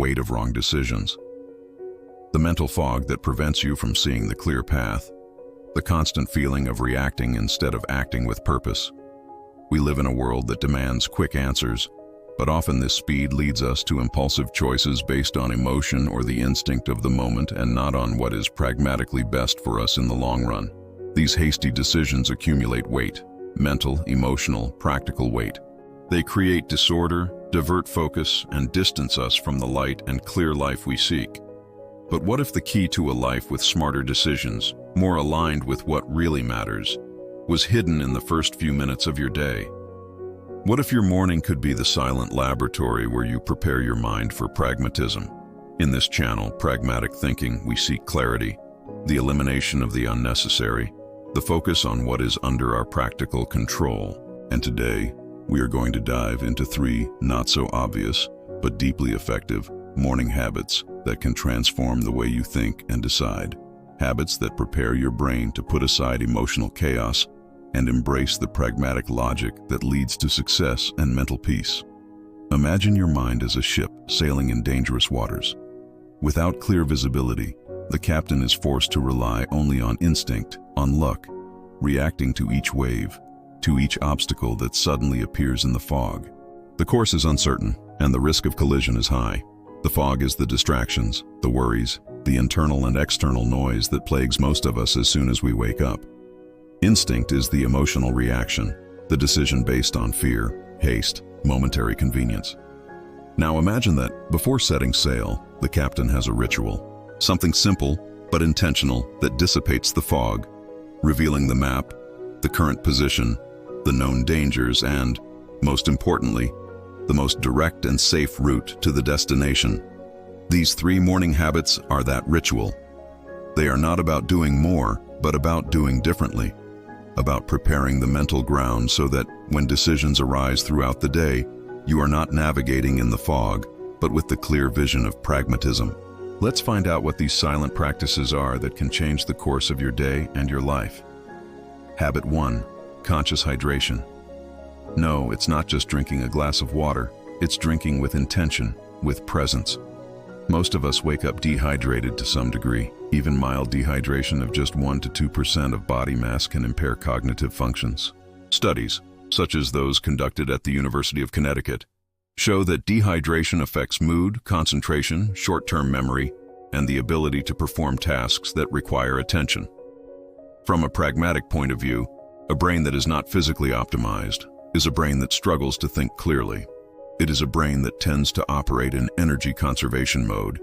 weight of wrong decisions. The mental fog that prevents you from seeing the clear path. The constant feeling of reacting instead of acting with purpose. We live in a world that demands quick answers, but often this speed leads us to impulsive choices based on emotion or the instinct of the moment and not on what is pragmatically best for us in the long run. These hasty decisions accumulate weight, mental, emotional, practical weight. They create disorder, divert focus, and distance us from the light and clear life we seek. But what if the key to a life with smarter decisions, more aligned with what really matters, was hidden in the first few minutes of your day? What if your morning could be the silent laboratory where you prepare your mind for pragmatism? In this channel, Pragmatic Thinking, we seek clarity, the elimination of the unnecessary, the focus on what is under our practical control. And today, we are going to dive into 3 not-so-obvious, but deeply effective morning habits that can transform the way you think and decide. Habits that prepare your brain to put aside emotional chaos and embrace the pragmatic logic that leads to success and mental peace. Imagine your mind as a ship sailing in dangerous waters. Without clear visibility, the captain is forced to rely only on instinct, on luck, reacting to each wave, to each obstacle that suddenly appears in the fog. The course is uncertain, and the risk of collision is high. The fog is the distractions, the worries, the internal and external noise that plagues most of us as soon as we wake up. Instinct is the emotional reaction, the decision based on fear, haste, momentary convenience. Now imagine that, before setting sail, the captain has a ritual, something simple but intentional that dissipates the fog, revealing the map, the current position, the known dangers, and, most importantly, the most direct and safe route to the destination. These 3 morning habits are that ritual. They are not about doing more, but about doing differently. About preparing the mental ground so that when decisions arise throughout the day, you are not navigating in the fog, but with the clear vision of pragmatism. Let's find out what these silent practices are that can change the course of your day and your life. Habit 1. Conscious hydration. No, it's not just drinking a glass of water. It's drinking with intention, with presence. Most of us wake up dehydrated to some degree. Even mild dehydration of just 1 to 2% of body mass can impair cognitive functions. Studies, such as those conducted at the University of Connecticut, show that dehydration affects mood, concentration, short-term memory, and the ability to perform tasks that require attention. From a pragmatic point of view, a brain that is not physically optimized is a brain that struggles to think clearly. It is a brain that tends to operate in energy conservation mode,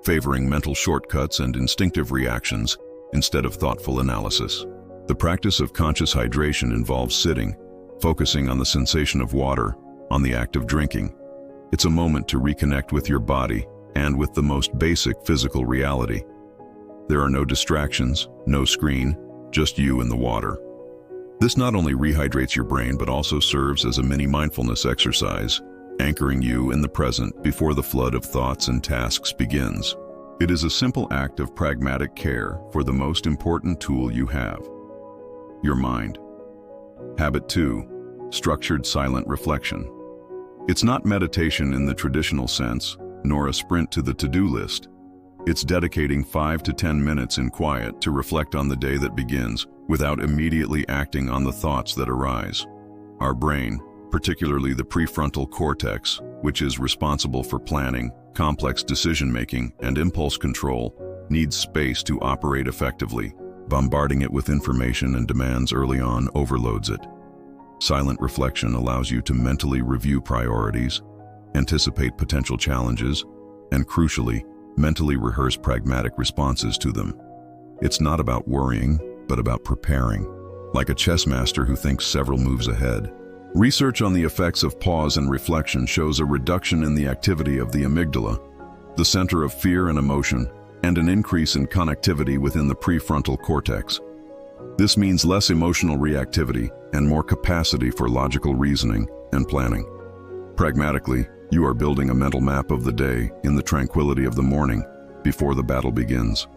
favoring mental shortcuts and instinctive reactions instead of thoughtful analysis. The practice of conscious hydration involves sitting, focusing on the sensation of water, on the act of drinking. It's a moment to reconnect with your body and with the most basic physical reality. There are no distractions, no screen, just you and the water. This not only rehydrates your brain but also serves as a mini mindfulness exercise, anchoring you in the present before the flood of thoughts and tasks begins. It is a simple act of pragmatic care for the most important tool you have, your mind. Habit 2. Structured silent reflection. It's not meditation in the traditional sense, nor a sprint to the to-do list. It's dedicating 5 to 10 minutes in quiet to reflect on the day that begins without immediately acting on the thoughts that arise. Our brain, particularly the prefrontal cortex, which is responsible for planning, complex decision-making, and impulse control, needs space to operate effectively. Bombarding it with information and demands early on overloads it. Silent reflection allows you to mentally review priorities, anticipate potential challenges, and crucially, mentally rehearse pragmatic responses to them. It's not about worrying, but about preparing, like a chess master who thinks several moves ahead. Research on the effects of pause and reflection shows a reduction in the activity of the amygdala, the center of fear and emotion, and an increase in connectivity within the prefrontal cortex. This means less emotional reactivity and more capacity for logical reasoning and planning. Pragmatically, you are building a mental map of the day in the tranquility of the morning before the battle begins.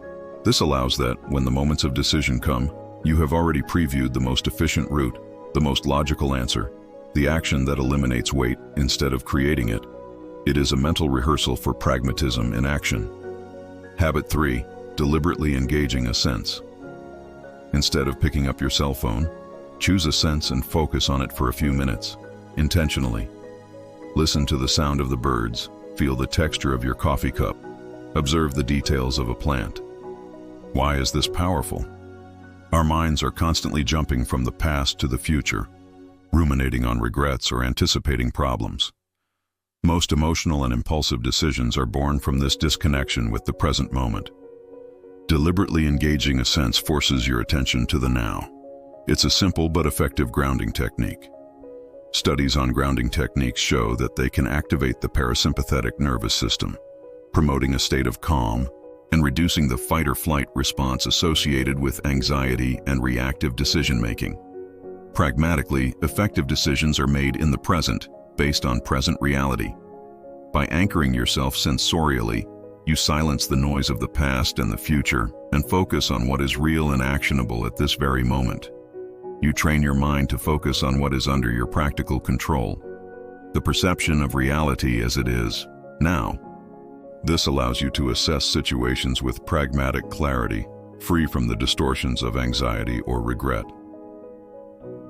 This allows that, when the moments of decision come, you have already previewed the most efficient route, the most logical answer, the action that eliminates weight instead of creating it. It is a mental rehearsal for pragmatism in action. Habit 3. Deliberately engaging a sense. Instead of picking up your cell phone, choose a sense and focus on it for a few minutes, intentionally. Listen to the sound of the birds, feel the texture of your coffee cup, observe the details of a plant. Why is this powerful? Our minds are constantly jumping from the past to the future, ruminating on regrets or anticipating problems. Most emotional and impulsive decisions are born from this disconnection with the present moment. Deliberately engaging a sense forces your attention to the now. It's a simple but effective grounding technique. Studies on grounding techniques show that they can activate the parasympathetic nervous system, promoting a state of calm and reducing the fight-or-flight response associated with anxiety and reactive decision-making. Pragmatically, effective decisions are made in the present, based on present reality. By anchoring yourself sensorially, you silence the noise of the past and the future and focus on what is real and actionable at this very moment. You train your mind to focus on what is under your practical control, the perception of reality as it is now. This allows you to assess situations with pragmatic clarity, free from the distortions of anxiety or regret.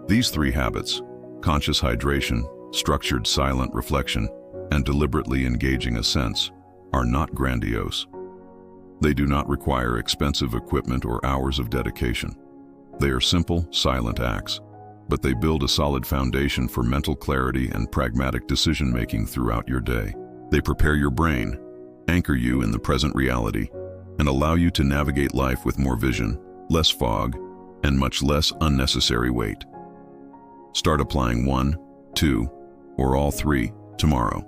These 3 habits, conscious hydration, structured silent reflection, and deliberately engaging a sense, are not grandiose. They do not require expensive equipment or hours of dedication. They are simple, silent acts, but they build a solid foundation for mental clarity and pragmatic decision-making throughout your day. They prepare your brain, anchor you in the present reality, and allow you to navigate life with more vision, less fog, and much less unnecessary weight. Start applying 1, 2, or all 3 tomorrow.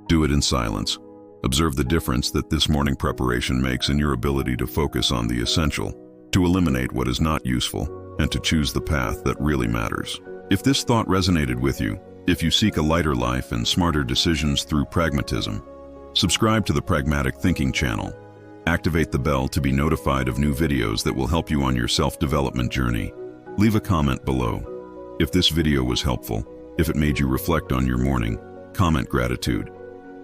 Do it in silence. Observe the difference that this morning preparation makes in your ability to focus on the essential, to eliminate what is not useful, and to choose the path that really matters. If this thought resonated with you, if you seek a lighter life and smarter decisions through pragmatism, subscribe to the Pragmatic Thinking channel. Activate the bell to be notified of new videos that will help you on your self-development journey. Leave a comment below. If this video was helpful, if it made you reflect on your morning, comment gratitude.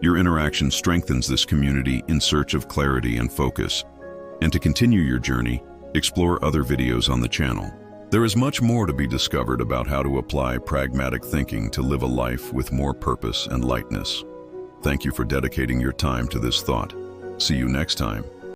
Your interaction strengthens this community in search of clarity and focus. And to continue your journey, explore other videos on the channel. There is much more to be discovered about how to apply pragmatic thinking to live a life with more purpose and lightness. Thank you for dedicating your time to this thought. See you next time.